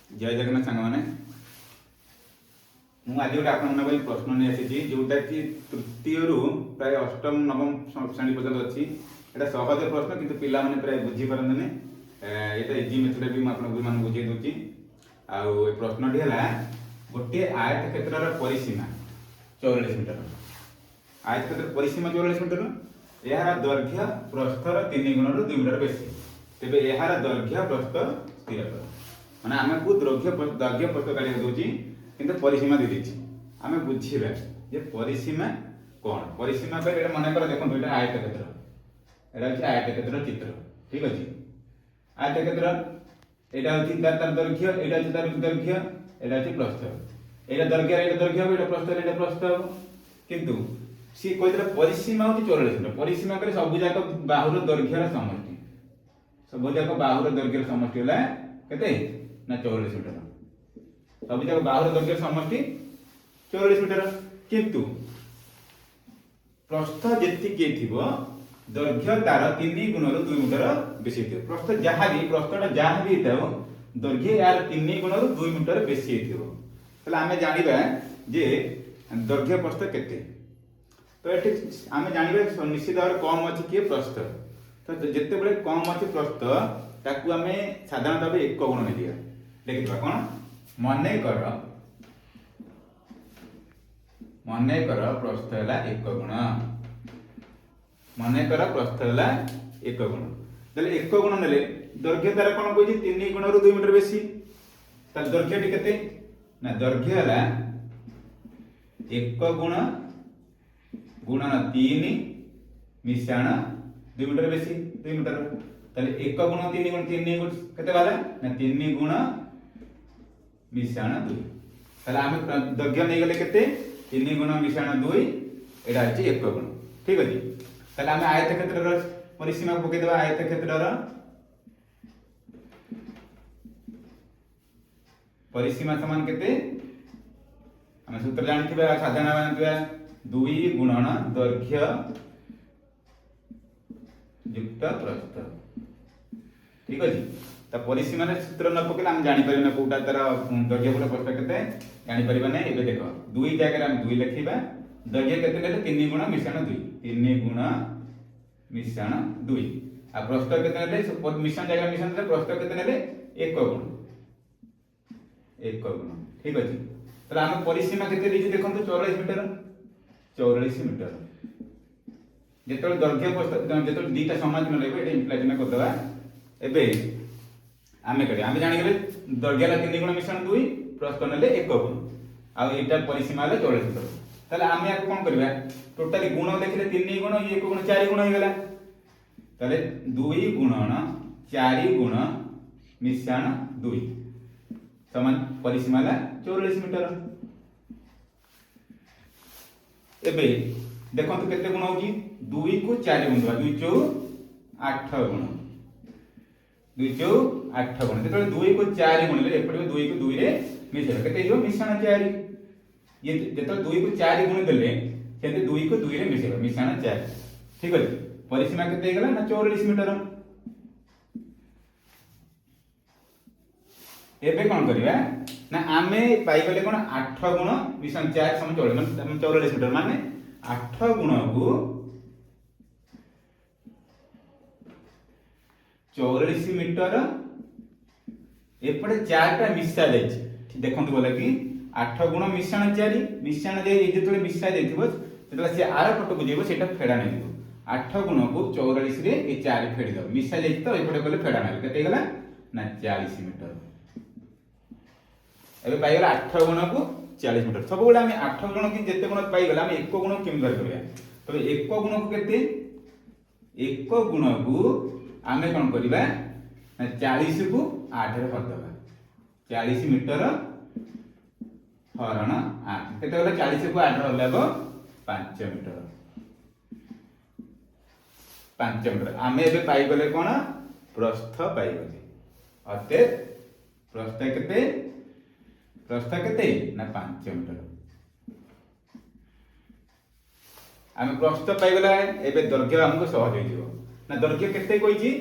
जय जगन्नाथ सांग मैंने मुझे आज गोटे आप प्रश्न नहीं आसी जोटा कि तृतीय रु प्राय अष्टम नवम श्रेणी पर्यटन अच्छी यहाँ सहज प्रश्न किंतु पिला माने प्राय बुझी पारंतने ये इजी मेथड भी मुझे बुझे दूसरी आउ प्रश्नटी है गोटे आयत क्षेत्र परिसीमा 44 मीटर आयत क्षेत्र परिसीमा 44 मीटर यार दैर्घ्य प्रस्थर 3 गुण रु 2 मीटर बेसी तेरे यार दैर्घ्य प्रस्थ स्थिर कर माने आमको दैर्घ्य प्रस्थ काढ़ दूसरी किंतु परिसीमा दे दी आम बुझा जे परिसीमा कौन परिसीमा पर मन कर देखो ये आयत क्षेत्र यहाँ हूँ आयत क्षेत्र चित्र ठीक अच्छे आयत क्षेत्र यहाँ हूँ तार दैर्घ्य यहाँ हूँ तार दैर्घ्य यहाँ हूँ प्रस्थ यहाँ दैर्घ्य दैर्घ्य हम यहाँ प्रस्थ हम किंतु सी कहते परिसीमा हूँ 44 मीटर परिसीमा कर सबूक बाहुर दैर्घ्यर समष्टि सबूक बाहुर दैर्घ्यर समष्टि है केते ना 44 मीटर सबूक बाहुर दैर्घ्य समष्टि 44 मीटर किंतु प्रस्थ जी दैर्घ्य तार 3 गुण रु 2 मीटर बेसी प्रस्थ जहाँ भी प्रस्थटा जहाँ भी हो दैर्घ्य यार 3 गुण रु 2 मीटर बेसी आम जाना जे दैर्घ्य प्रस्थ केते तो ये आम जानवा निश्चित भाव कम अच्छी किए प्रस्थ तो जिते बड़े कम अच्छी प्रस्थ ताकू आम साधारण भाव 1 गुण नहीं दिया देखा कौन मन प्रस्थ है 1 गुण मन प्रस्थ है 1 गुण तेल 1 गुण ने दैर्घ्य तार कौन कही 3 गुण रु 2 मीटर बेसी दैर्घ्य टी केते ना दैर्घ्य है 1 गुण गुणन 3 मिश्रण 2 मीटर बेसी 2 मीटर ताले 1 गुण 3 गुण 3 गुण केते बाला ना 3 गुण मिश्रण 2 ताले आमे दैर्घ्य नै गले केते 3 गुण मिश्रण 2 एटा अछि 1 गुण ठीक अछि ताले आमे आयत क्षेत्रर परिसीमा पके देबा आयत क्षेत्रर परिसीमा समान केते आमे सूत्र जानथिबा साधारण जानथिबा 2 गुणन दैर्घ्य युक्त प्रस्थ ठीक अच्छे तो परिसीमा सूत्र न पकड़े आम जापर ना कौटा तार दैर्घ्य फल प्रस्थ के जापर ना ये देख 2 जगह 2 लिखा दैर्घ्य के 3 गुण मिश्रण 2 3 गुण मिश्रण 2 आ प्रस्थ के मिश्रण जगह मिश्रण प्रस्थ के 1 गुण 1 गुण ठीक अच्छे तो आम परिसीमा के देखो 44 मीटर 44 मीटर जो दैर्घ्य जो दीटा समान ये इम्प्लाइज करदे एबे आम जाने दैर्घ्य 3 गुण मिश्रण 2 प्रस्थ ने 1 गुण आईटा परिसीमा 44 मीटर ताले आम या कौन करबा टोटाली गुण देखले 3 गुण ये 1 गुण 4 गुण हो गला ताले 2 गुणन 4 गुण मिश्रण 2 समान परिसीमा 44 मीटर एबे देखो तो केते गुण होगी 2 को 4 गुण 2 चौ 8 गुण 2 चौ 8 गुण जेते 2 को 4 गुण ले एपटे 2 को 2 रे मिश्रण केते हो मिश्रण 4 ये जेते 2 को 4 गुण देले सेते 2 को 2 रे मिश्रण 4 ठीक है परिसीमा केते गला ना 44 मीटर एबे कोन करबा ना आमे पाई गले कोन 8 गुण मिश्रण 4 सम 44 मीटर माने 8 गुण को 44 मीटर एपटे 4 टा मिसा जाय देखंतु बोले कि 8 गुण मिश्रण 4 मिश्रण जे जेतले मिसा जायथिबो तेतले से आर पट को जेबो सेटा फेडा नै दिबो 8 गुण को 44 रे ए 4 फेडी दो मिसा जाय तो एपटे कोले फेडा नै केते गला ना 40 मीटर एबे पाई गला 8 गुण को 40 मीटर सब गुण आम 8 गुण की जिते गुण पाई गला आम 1 गुण केम बाहर करबा तबे 1 गुण को केते 1 गुण को आमे कोन करबा ना 40 को 8 रे भर दबा 40 मीटर हरण 8 केते गला 40 को 8 रे लेबो 5 मीटर 5 मीटर आमे एबे पाई गले कोन प्रस्थ पाई गले अते प्रस्थ केते प्रस्थ केते ना 5 मीटर आम प्रस्थ पाई गला एबे दैर्घ्य हमको सहज हो ना दैर्घ्य केते कहिची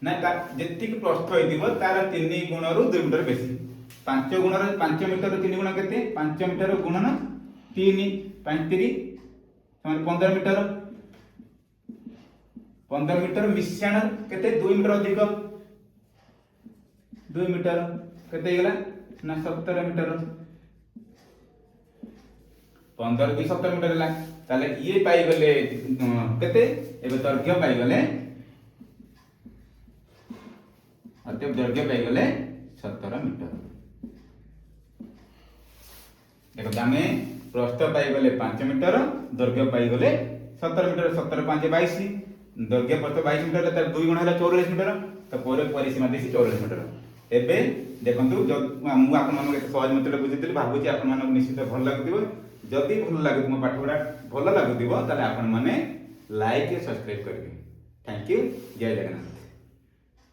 ना जेतिक प्रस्थ होइदिबो तार 3 गुण रु 2 मीटर बेसी 5 गुण 5 मीटर 3 गुण केते 5 मीटर गुणन 3 5 3 समान 15 मीटर 15 मीटर मिश्रण केते 2 मीटर अधिक 2 मीटर केते गेला ना 17 मीटर 15 की 17 मीटर ला ताले ये पाई गले केते एबे दर्घ्य पाई गले अतएव दर्घ्य पाई गले 17 मीटर देखो आमे प्रस्थ पाई गले 5 मीटर दर्घ्य पाई गले 17 मीटर 17 5 22 दर्घ्य प्रस्थ 22 मीटर तार 2 गुण होला 44 मीटर तो पूरे परिसीमा देसी 44 मीटर एबे देखंतु मु आपन मन के सहज मेथड बुझितली भाबुची आपन मन निश्चित भल लागुदिबो जदि भल लागु मो पाठ पढा भल लागुदिबो ताले आपन माने लाइक सब्सक्राइब करबे थैंक यू जय जगन्नाथ।